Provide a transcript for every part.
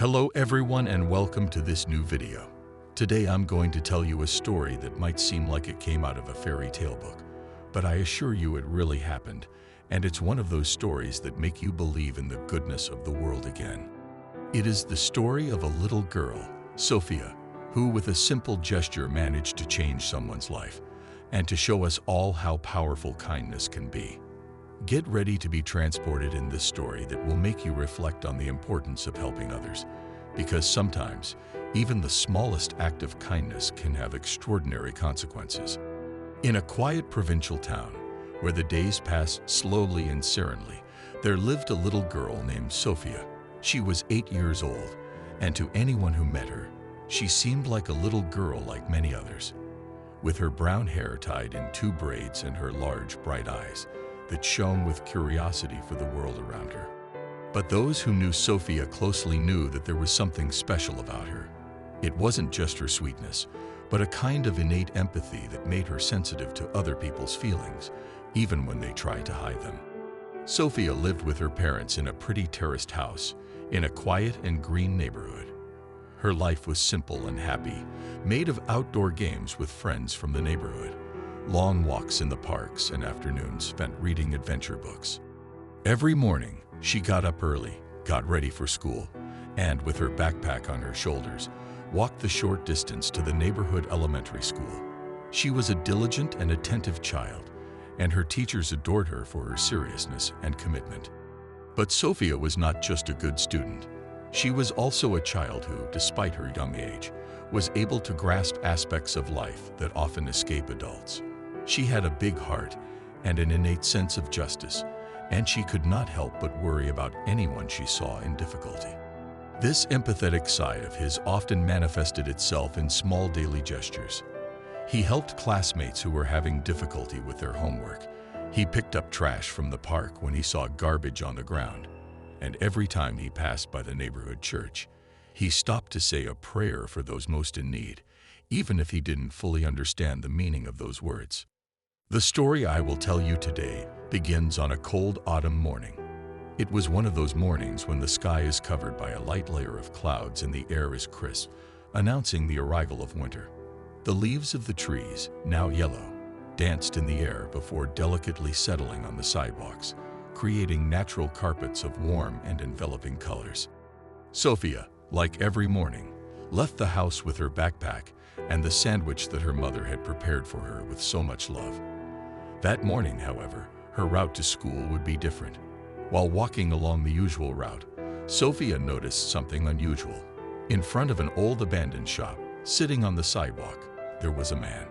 Hello everyone and welcome to this new video. Today I'm going to tell you a story that might seem like it came out of a fairy tale book, but I assure you it really happened, and it's one of those stories that make you believe in the goodness of the world again. It is the story of a little girl, Sophia, who with a simple gesture managed to change someone's life, and to show us all how powerful kindness can be. Get ready to be transported in this story that will make you reflect on the importance of helping others, because sometimes even the smallest act of kindness can have extraordinary consequences. In a quiet provincial town, where the days passed slowly and serenely, there lived a little girl named Sophia. She was 8 years old, and to anyone who met her, she seemed like a little girl like many others, with her brown hair tied in 2 braids and her large, bright eyes that shone with curiosity for the world around her. But those who knew Sophia closely knew that there was something special about her. It wasn't just her sweetness, but a kind of innate empathy that made her sensitive to other people's feelings, even when they tried to hide them. Sophia lived with her parents in a pretty terraced house in a quiet and green neighborhood. Her life was simple and happy, made of outdoor games with friends from the neighborhood, long walks in the parks, and afternoons spent reading adventure books. Every morning, she got up early, got ready for school, and with her backpack on her shoulders, walked the short distance to the neighborhood elementary school. She was a diligent and attentive child, and her teachers adored her for her seriousness and commitment. But Sophia was not just a good student. She was also a child who, despite her young age, was able to grasp aspects of life that often escape adults. She had a big heart and an innate sense of justice, and she could not help but worry about anyone she saw in difficulty. This empathetic side of his often manifested itself in small daily gestures. He helped classmates who were having difficulty with their homework. He picked up trash from the park when he saw garbage on the ground. And every time he passed by the neighborhood church, he stopped to say a prayer for those most in need, even if he didn't fully understand the meaning of those words. The story I will tell you today begins on a cold autumn morning. It was one of those mornings when the sky is covered by a light layer of clouds and the air is crisp, announcing the arrival of winter. The leaves of the trees, now yellow, danced in the air before delicately settling on the sidewalks, creating natural carpets of warm and enveloping colors. Sophia, like every morning, left the house with her backpack and the sandwich that her mother had prepared for her with so much love. That morning, however, her route to school would be different. While walking along the usual route, Sophia noticed something unusual. In front of an old abandoned shop, sitting on the sidewalk, there was a man.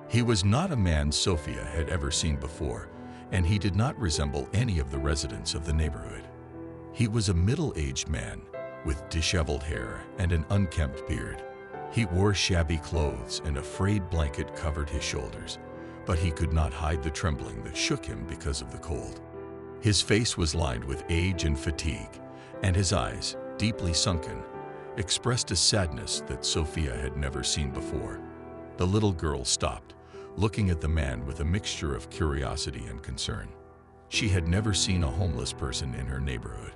He was not a man Sophia had ever seen before, and he did not resemble any of the residents of the neighborhood. He was a middle-aged man with disheveled hair and an unkempt beard. He wore shabby clothes and a frayed blanket covered his shoulders, but he could not hide the trembling that shook him because of the cold. His face was lined with age and fatigue, and his eyes, deeply sunken, expressed a sadness that Sophia had never seen before. The little girl stopped, looking at the man with a mixture of curiosity and concern. She had never seen a homeless person in her neighborhood,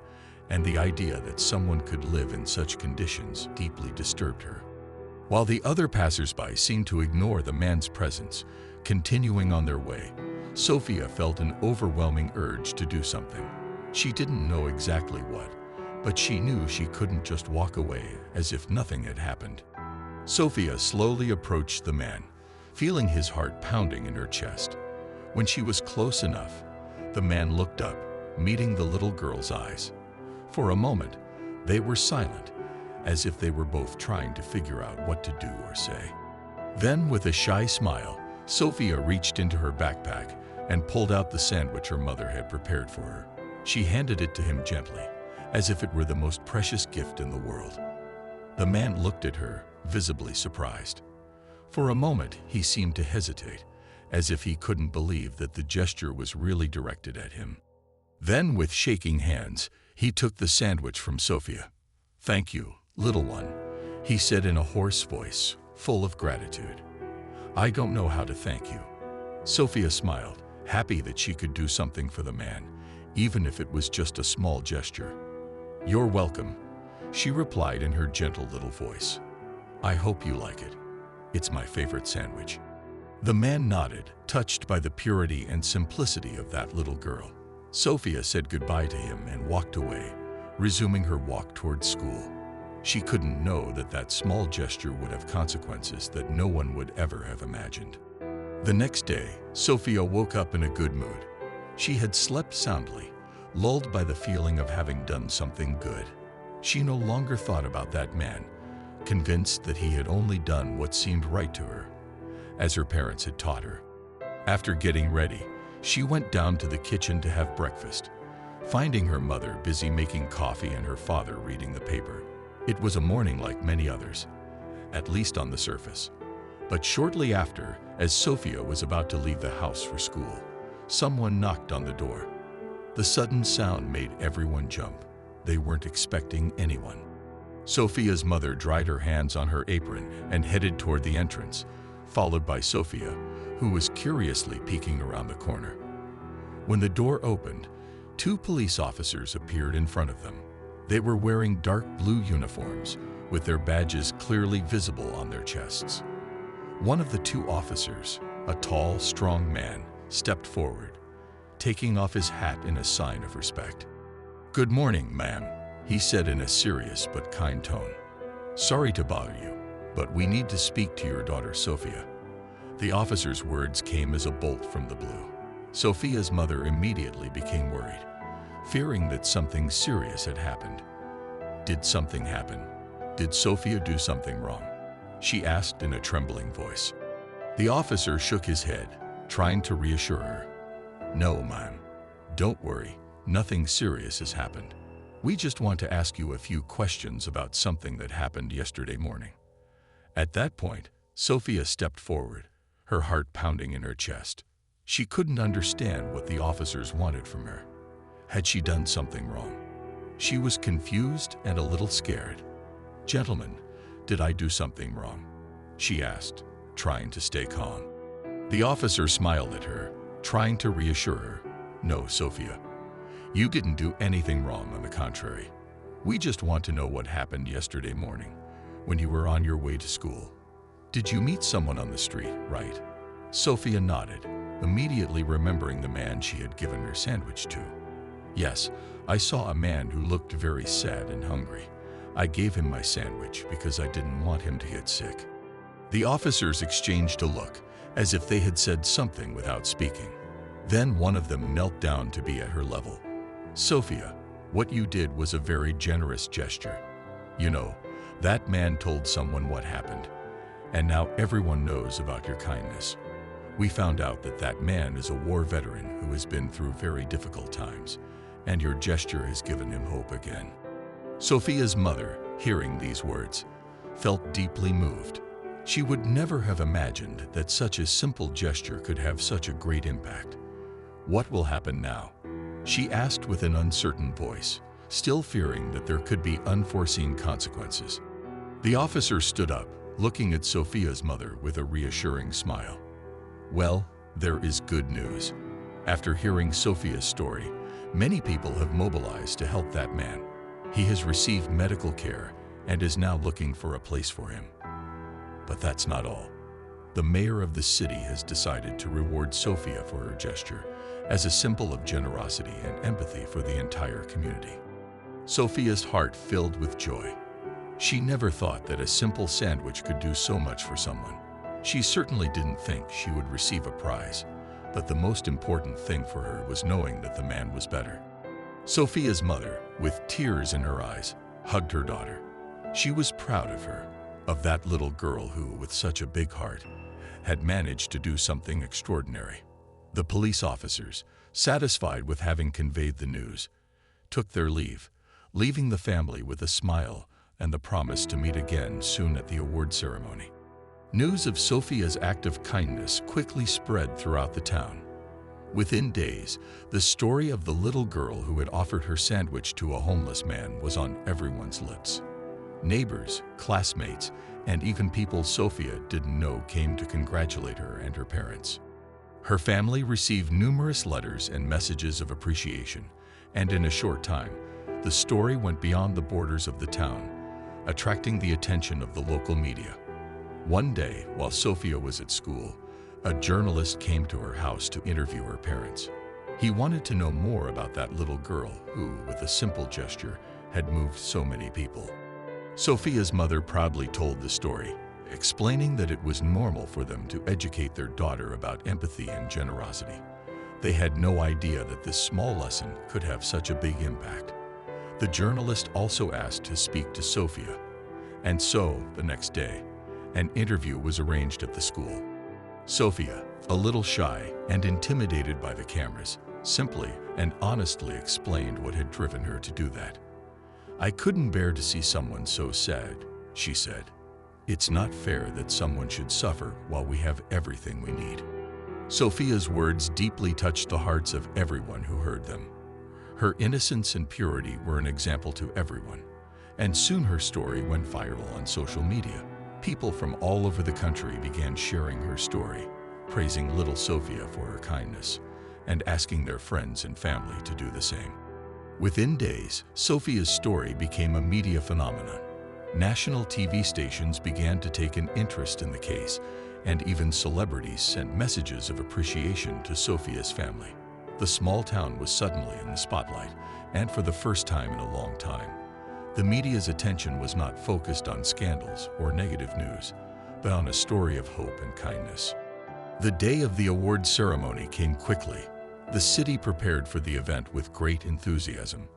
and the idea that someone could live in such conditions deeply disturbed her. While the other passers-by seemed to ignore the man's presence, continuing on their way, Sophia felt an overwhelming urge to do something. She didn't know exactly what, but she knew she couldn't just walk away as if nothing had happened. Sophia slowly approached the man, feeling his heart pounding in her chest. When she was close enough, the man looked up, meeting the little girl's eyes. For a moment, they were silent, as if they were both trying to figure out what to do or say. Then, with a shy smile, Sophia reached into her backpack and pulled out the sandwich her mother had prepared for her. She handed it to him gently, as if it were the most precious gift in the world. The man looked at her, visibly surprised. For a moment, he seemed to hesitate, as if he couldn't believe that the gesture was really directed at him. Then, with shaking hands, he took the sandwich from Sophia. "Thank you, little one," he said in a hoarse voice, full of gratitude. "I don't know how to thank you." Sophia smiled, happy that she could do something for the man, even if it was just a small gesture. "You're welcome," She replied in her gentle little voice, "I hope you like it. It's my favorite sandwich." The man nodded, touched by the purity and simplicity of that little girl. Sophia said goodbye to him and walked away, resuming her walk towards school. She couldn't know that that small gesture would have consequences that no one would ever have imagined. The next day, Sophia woke up in a good mood. She had slept soundly, lulled by the feeling of having done something good. She no longer thought about that man, convinced that he had only done what seemed right to her, as her parents had taught her. After getting ready, she went down to the kitchen to have breakfast, finding her mother busy making coffee and her father reading the paper. It was a morning like many others, at least on the surface. But shortly after, as Sophia was about to leave the house for school, someone knocked on the door. The sudden sound made everyone jump. They weren't expecting anyone. Sophia's mother dried her hands on her apron and headed toward the entrance, followed by Sophia, who was curiously peeking around the corner. When the door opened, 2 police officers appeared in front of them. They were wearing dark blue uniforms, with their badges clearly visible on their chests. One of the 2 officers, a tall, strong man, stepped forward, taking off his hat in a sign of respect. "Good morning, ma'am," he said in a serious but kind tone. "Sorry to bother you, but we need to speak to your daughter, Sophia." The officer's words came as a bolt from the blue. Sophia's mother immediately became worried, fearing that something serious had happened. Did something happen? Did Sophia do something wrong? She asked in a trembling voice. The officer shook his head, trying to reassure her. "No, ma'am. Don't worry. Nothing serious has happened. We just want to ask you a few questions about something that happened yesterday morning." At that point, Sophia stepped forward, her heart pounding in her chest. She couldn't understand what the officers wanted from her. Had she done something wrong? She was confused and a little scared. "Gentlemen, did I do something wrong?" she asked, trying to stay calm. The officer smiled at her, trying to reassure her. "No, Sophia. You didn't do anything wrong, on the contrary. We just want to know what happened yesterday morning when you were on your way to school. Did you meet someone on the street, right?" Sophia nodded, immediately remembering the man she had given her sandwich to. "Yes, I saw a man who looked very sad and hungry. I gave him my sandwich because I didn't want him to get sick." The officers exchanged a look, as if they had said something without speaking. Then one of them knelt down to be at her level. "Sophia, what you did was a very generous gesture. You know, that man told someone what happened, and now everyone knows about your kindness. We found out that that man is a war veteran who has been through very difficult times, and your gesture has given him hope again." Sophia's mother, hearing these words, felt deeply moved. She would never have imagined that such a simple gesture could have such a great impact. "What will happen now?" she asked with an uncertain voice, still fearing that there could be unforeseen consequences. The officer stood up, looking at Sophia's mother with a reassuring smile. "Well, there is good news. After hearing Sophia's story, many people have mobilized to help that man. He has received medical care and is now looking for a place for him. But that's not all. The mayor of the city has decided to reward Sophia for her gesture as a symbol of generosity and empathy for the entire community." Sophia's heart filled with joy. She never thought that a simple sandwich could do so much for someone. She certainly didn't think she would receive a prize, but the most important thing for her was knowing that the man was better. Sophia's mother, with tears in her eyes, hugged her daughter. She was proud of her, of that little girl who, with such a big heart, had managed to do something extraordinary. The police officers, satisfied with having conveyed the news, took their leave, leaving the family with a smile and the promise to meet again soon at the award ceremony. News of Sophia's act of kindness quickly spread throughout the town. Within days, the story of the little girl who had offered her sandwich to a homeless man was on everyone's lips. Neighbors, classmates, and even people Sophia didn't know came to congratulate her and her parents. Her family received numerous letters and messages of appreciation, and in a short time, The story went beyond the borders of the town, attracting the attention of the local media. One day, while Sophia was at school, a journalist came to her house to interview her parents. He wanted to know more about that little girl who, with a simple gesture, had moved so many people. Sophia's mother proudly told the story, explaining that it was normal for them to educate their daughter about empathy and generosity. They had no idea that this small lesson could have such a big impact. The journalist also asked to speak to Sophia, and so, the next day, an interview was arranged at the school. Sophia, a little shy and intimidated by the cameras, simply and honestly explained what had driven her to do that. "I couldn't bear to see someone so sad," she said. "It's not fair that someone should suffer while we have everything we need." Sophia's words deeply touched the hearts of everyone who heard them. Her innocence and purity were an example to everyone, and soon her story went viral on social media. People from all over the country began sharing her story, praising little Sophia for her kindness, and asking their friends and family to do the same. Within days, Sophia's story became a media phenomenon. National TV stations began to take an interest in the case, and even celebrities sent messages of appreciation to Sophia's family. The small town was suddenly in the spotlight, and for the first time in a long time, the media's attention was not focused on scandals or negative news, but on a story of hope and kindness. The day of the award ceremony came quickly. The city prepared for the event with great enthusiasm.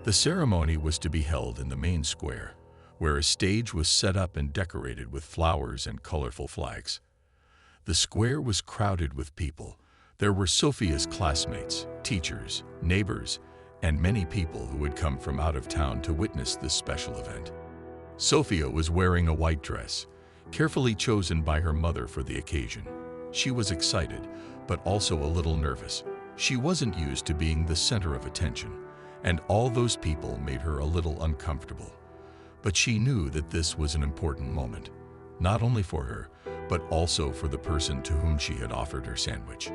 The ceremony was to be held in the main square, where a stage was set up and decorated with flowers and colorful flags. The square was crowded with people. There were Sophia's classmates, teachers, neighbors, and many people who had come from out of town to witness this special event. Sophia was wearing a white dress, carefully chosen by her mother for the occasion. She was excited, but also a little nervous. She wasn't used to being the center of attention, and all those people made her a little uncomfortable. But she knew that this was an important moment, not only for her, but also for the person to whom she had offered her sandwich.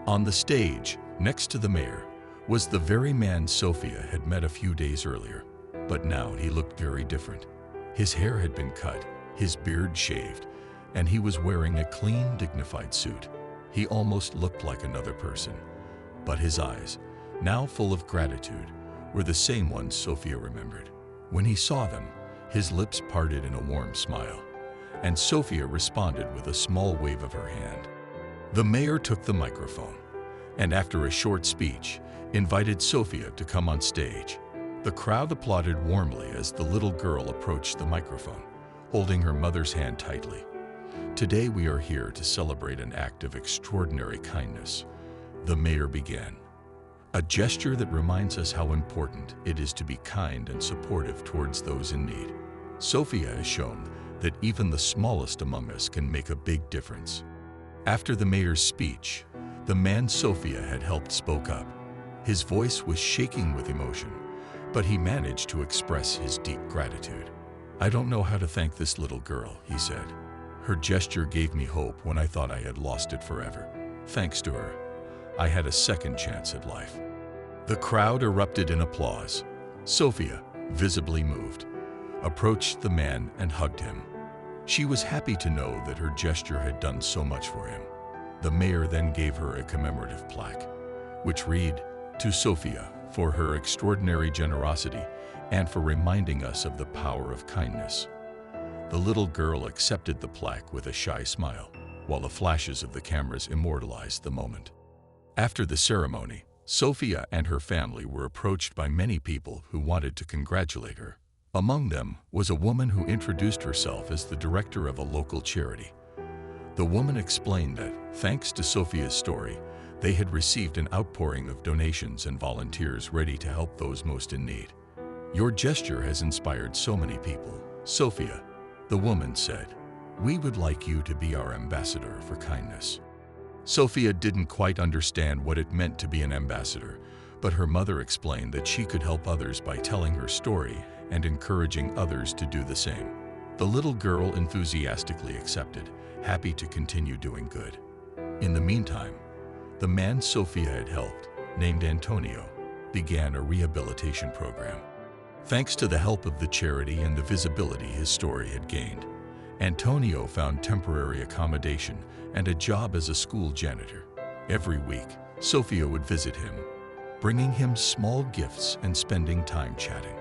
On the stage, next to the mayor, was the very man Sophia had met a few days earlier, but now he looked very different. His hair had been cut, his beard shaved, and he was wearing a clean, dignified suit. He almost looked like another person, but his eyes, now full of gratitude, were the same ones Sophia remembered. When he saw them, his lips parted in a warm smile, and Sophia responded with a small wave of her hand. The mayor took the microphone, and after a short speech, invited Sophia to come on stage. The crowd applauded warmly as the little girl approached the microphone, holding her mother's hand tightly. "Today we are here to celebrate an act of extraordinary kindness," the mayor began. "A gesture that reminds us how important it is to be kind and supportive towards those in need. Sophia has shown that even the smallest among us can make a big difference." After the mayor's speech, the man Sophia had helped spoke up. His voice was shaking with emotion, but he managed to express his deep gratitude. "I don't know how to thank this little girl," he said. "Her gesture gave me hope when I thought I had lost it forever. Thanks to her, I had a second chance at life." The crowd erupted in applause. Sophia, visibly moved, approached the man and hugged him. She was happy to know that her gesture had done so much for him. The mayor then gave her a commemorative plaque, which read, "To Sophia, for her extraordinary generosity and for reminding us of the power of kindness." The little girl accepted the plaque with a shy smile, while the flashes of the cameras immortalized the moment. After the ceremony, Sophia and her family were approached by many people who wanted to congratulate her. Among them was a woman who introduced herself as the director of a local charity. The woman explained that, thanks to Sophia's story, they had received an outpouring of donations and volunteers ready to help those most in need. "Your gesture has inspired so many people, Sophia," the woman said. "We would like you to be our ambassador for kindness." Sophia didn't quite understand what it meant to be an ambassador, but her mother explained that she could help others by telling her story and encouraging others to do the same. The little girl enthusiastically accepted, happy to continue doing good. In the meantime, the man Sophia had helped, named Antonio, began a rehabilitation program. Thanks to the help of the charity and the visibility his story had gained, Antonio found temporary accommodation and a job as a school janitor. Every week, Sofia would visit him, bringing him small gifts and spending time chatting.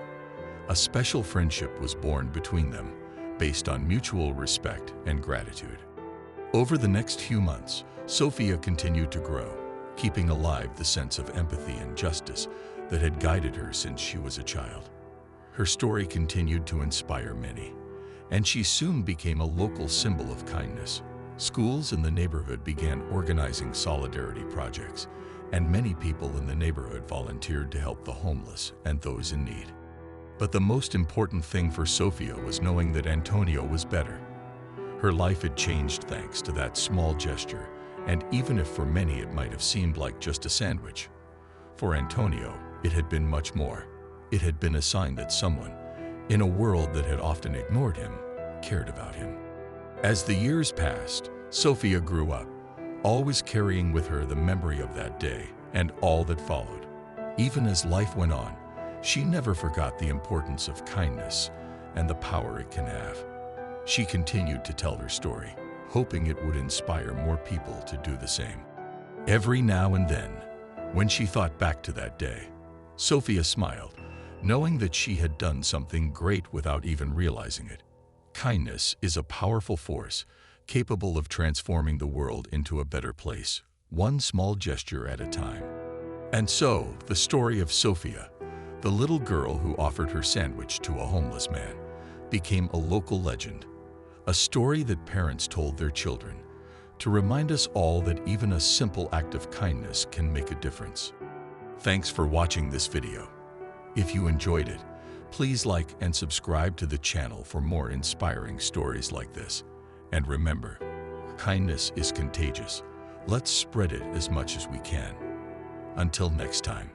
A special friendship was born between them, based on mutual respect and gratitude. Over the next few months, Sofia continued to grow, keeping alive the sense of empathy and justice that had guided her since she was a child. Her story continued to inspire many, and she soon became a local symbol of kindness. Schools in the neighborhood began organizing solidarity projects, and many people in the neighborhood volunteered to help the homeless and those in need. But the most important thing for Sofia was knowing that Antonio was better. Her life had changed thanks to that small gesture, and even if for many it might have seemed like just a sandwich, for Antonio, it had been much more. It had been a sign that someone, in a world that had often ignored him, cared about him. As the years passed, Sofia grew up, always carrying with her the memory of that day and all that followed. Even as life went on, she never forgot the importance of kindness and the power it can have. She continued to tell her story, hoping it would inspire more people to do the same. Every now and then, when she thought back to that day, Sofia smiled, knowing that she had done something great without even realizing it. Kindness is a powerful force, capable of transforming the world into a better place, one small gesture at a time. And so, the story of Sofia, the little girl who offered her sandwich to a homeless man, became a local legend, a story that parents told their children, to remind us all that even a simple act of kindness can make a difference. Thanks for watching this video. If you enjoyed it, please like and subscribe to the channel for more inspiring stories like this. And remember, kindness is contagious. Let's spread it as much as we can. Until next time.